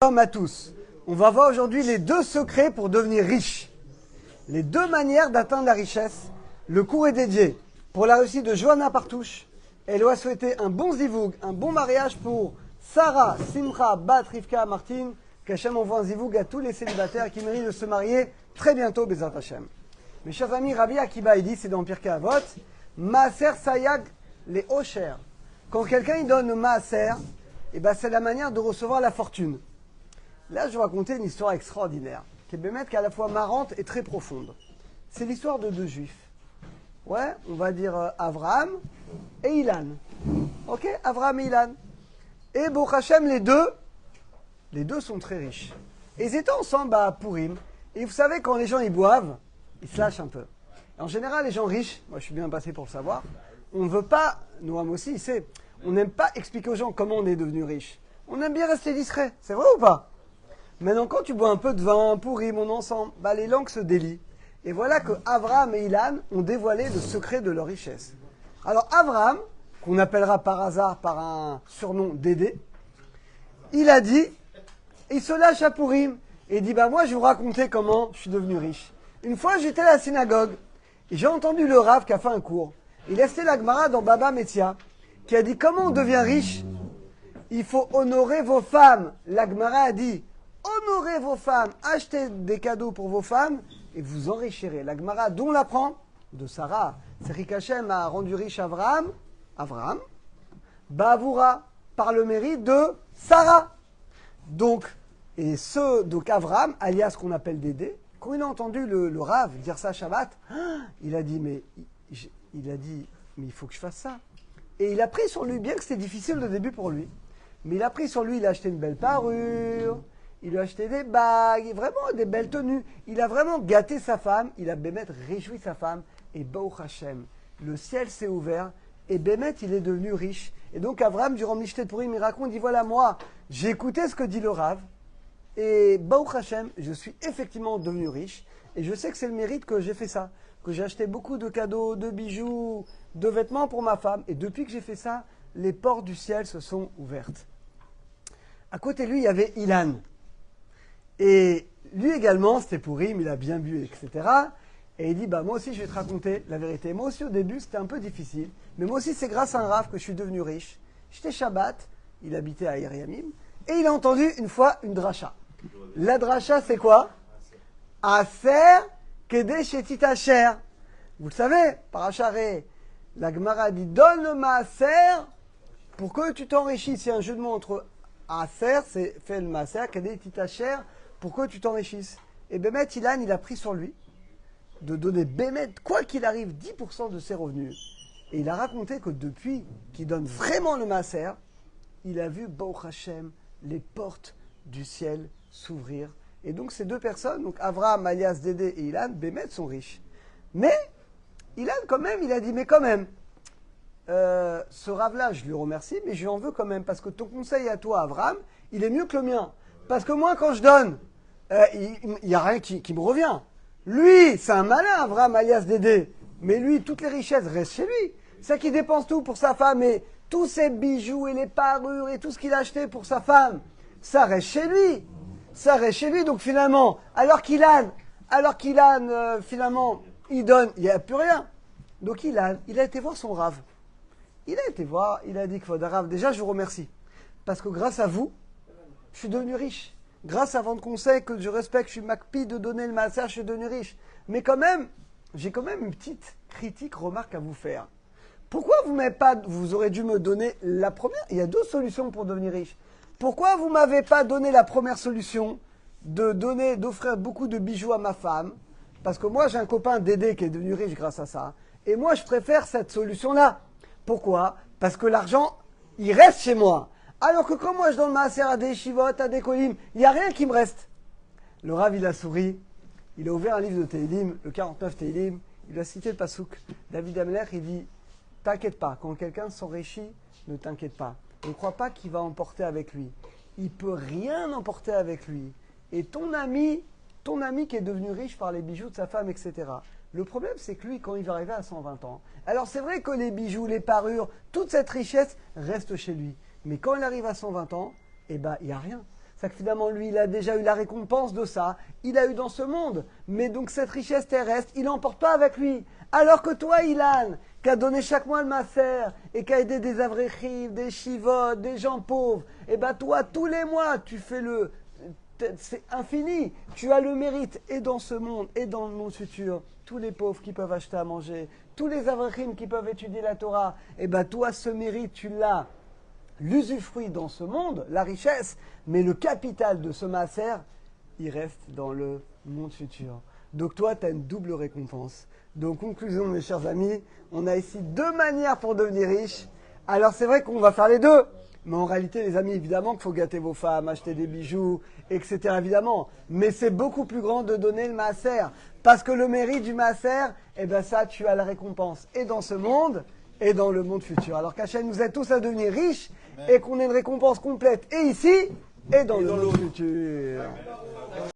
Shalom à tous. On va voir aujourd'hui les deux secrets pour devenir riche. Les deux manières d'atteindre la richesse. Le cours est dédié pour la réussite de Johanna Partouche. Elle doit souhaiter un bon zivoug, un bon mariage pour Sarah, Simcha, Bat, Rivka, Martine. Qu'Hachem envoie un zivoug à tous les célibataires qui méritent de se marier très bientôt, Bezrat Hachem. Mes chers amis, Rabbi Akiba, il dit, c'est dans Pirkei Avot, Maaser Sayag les Osher. Quand quelqu'un il donne le Maaser, c'est la manière de recevoir la fortune. Là, je vais raconter une histoire extraordinaire, qui est à la fois marrante et très profonde. C'est l'histoire de deux juifs. Ouais, on va dire Avraham et Ilan. Ok, Avraham et Ilan. Et Baruch Hashem, les deux sont très riches. Et ils étaient ensemble à Purim. Et vous savez, quand les gens ils boivent, ils se lâchent un peu. Et en général, les gens riches, moi je suis bien passé pour le savoir, on ne veut pas, Noam aussi, il sait, on n'aime pas expliquer aux gens comment on est devenu riche. On aime bien rester discret, c'est vrai ou pas? Maintenant, quand tu bois un peu de vin, Purim, on ensemble, les langues se délient. Et voilà que Avraham et Ilan ont dévoilé le secret de leur richesse. Alors Avraham, qu'on appellera par hasard par un surnom Dédé, il a dit, il se lâche à Purim, et il dit, moi je vais vous raconter comment je suis devenu riche. Une fois, j'étais à la synagogue, et j'ai entendu le Rav qui a fait un cours. Il a cité la Gemara dans Baba Metzia, qui a dit, comment on devient riche? Il faut honorer vos femmes. La Gemara a dit, honorez vos femmes, achetez des cadeaux pour vos femmes et vous enrichirez. La Gemara, d'où on l'apprend? De Sarah. C'est qu'Hachem a rendu riche Avraham, Bavoura, par le mérite de Sarah. Donc Avraham, alias ce qu'on appelle Dédé, quand il a entendu le Rav dire ça Shabbat, il a dit mais il faut que je fasse ça. Et il a pris sur lui, bien que c'était difficile au début pour lui, mais il a pris sur lui, il a acheté une belle parure. Il lui a acheté des bagues, vraiment des belles tenues. Il a vraiment gâté sa femme. Il a réjoui sa femme. Et Baruch Hashem, le ciel s'est ouvert. Et Bémet, il est devenu riche. Et donc Avraham, durant Mishtet Purim, il raconte, il dit, voilà moi, j'ai écouté ce que dit le Rav. Et Baruch Hashem, je suis effectivement devenu riche. Et je sais que c'est le mérite que j'ai fait ça. Que j'ai acheté beaucoup de cadeaux, de bijoux, de vêtements pour ma femme. Et depuis que j'ai fait ça, les portes du ciel se sont ouvertes. À côté de lui, il y avait Ilan. Et lui également, c'était Purim, il a bien bu, etc. Et il dit, moi aussi je vais te raconter la vérité. Moi aussi au début c'était un peu difficile, mais moi aussi c'est grâce à un Rav que je suis devenu riche. J'étais Shabbat, il habitait à Yeriamim, et il a entendu une fois une dracha. La dracha c'est quoi? Aser kedé shetit asher. Vous le savez, paracharé, la Gemara dit, donne le maaser pour que tu t'enrichisses. C'est un jeu de mots entre aser, c'est fait le maaser, kedé shetit asher, pour que tu t'enrichisses. Et Bémet, Ilan, il a pris sur lui de donner Bémet, quoi qu'il arrive, 10% de ses revenus. Et il a raconté que depuis qu'il donne vraiment le maaser, il a vu Baruch Hashem, les portes du ciel s'ouvrir. Et donc ces deux personnes, donc Avraham alias Dédé et Ilan, Bémet sont riches. Mais Ilan quand même, il a dit, mais quand même, ce Rav-là, je lui remercie, mais je lui en veux quand même, parce que ton conseil à toi, Avraham, il est mieux que le mien. Parce que moi, quand je donne, il n'y a rien qui me revient. Lui, c'est un malin, Avraham alias Dédé. Mais lui, toutes les richesses restent chez lui. C'est qu'il dépense tout pour sa femme et tous ses bijoux et les parures et tout ce qu'il a acheté pour sa femme, ça reste chez lui. Ça reste chez lui. Donc finalement, alors qu'Ilan, finalement, il donne, il n'y a plus rien. Donc Ilan, il a été voir son Rav. Il a été voir, il a dit que Rav, déjà je vous remercie. Parce que grâce à vous, je suis devenu riche. Grâce à votre conseil que je respecte, je suis makpi de donner le maaser, je suis devenu riche. Mais quand même, j'ai quand même une petite remarque à vous faire. Pourquoi vous aurez dû me donner la première? Il y a deux solutions pour devenir riche. Pourquoi vous m'avez pas donné la première solution d'offrir beaucoup de bijoux à ma femme? Parce que moi, j'ai un copain Dédé qui est devenu riche grâce à ça. Et moi, je préfère cette solution-là. Pourquoi? Parce que l'argent, il reste chez moi. Alors que quand moi je donne ma maaser à des shivot, à des kolim, il n'y a rien qui me reste. Le Rav, il a souri, il a ouvert un livre de Tehillim, le 49 Tehillim, il a cité le pasouk. David Ameler, il dit, t'inquiète pas, quand quelqu'un s'enrichit, ne t'inquiète pas. Ne crois pas qu'il va emporter avec lui. Il peut rien emporter avec lui. Et ton ami qui est devenu riche par les bijoux de sa femme, etc. Le problème, c'est que lui, quand il va arriver à 120 ans, alors c'est vrai que les bijoux, les parures, toute cette richesse reste chez lui. Mais quand il arrive à 120 ans, il n'y a rien. c'est que finalement, lui, il a déjà eu la récompense de ça. Il a eu dans ce monde. Mais donc, cette richesse terrestre, il n'emporte pas avec lui. Alors que toi, Ilan, qui a donné chaque mois le maaser et qui a aidé des avrechiv, des shivot, des gens pauvres, et ben toi, tous les mois, tu fais c'est infini. Tu as le mérite, et dans ce monde, et dans le monde futur, tous les pauvres qui peuvent acheter à manger, tous les avrechim qui peuvent étudier la Torah, et ben toi, ce mérite, tu l'as. L'usufruit dans ce monde, la richesse, mais le capital de ce maaser, il reste dans le monde futur. Donc toi, tu as une double récompense. Donc conclusion, mes chers amis, on a ici deux manières pour devenir riche. Alors c'est vrai qu'on va faire les deux, mais en réalité, les amis, évidemment qu'il faut gâter vos femmes, acheter des bijoux, etc. évidemment. Mais c'est beaucoup plus grand de donner le maaser, parce que le mérite du maaser, eh ben ça, tu as la récompense, et dans ce monde, et dans le monde futur. Alors qu'Hachem nous aide tous à devenir riches, et qu'on ait une récompense complète, et ici, et dans le monde futur.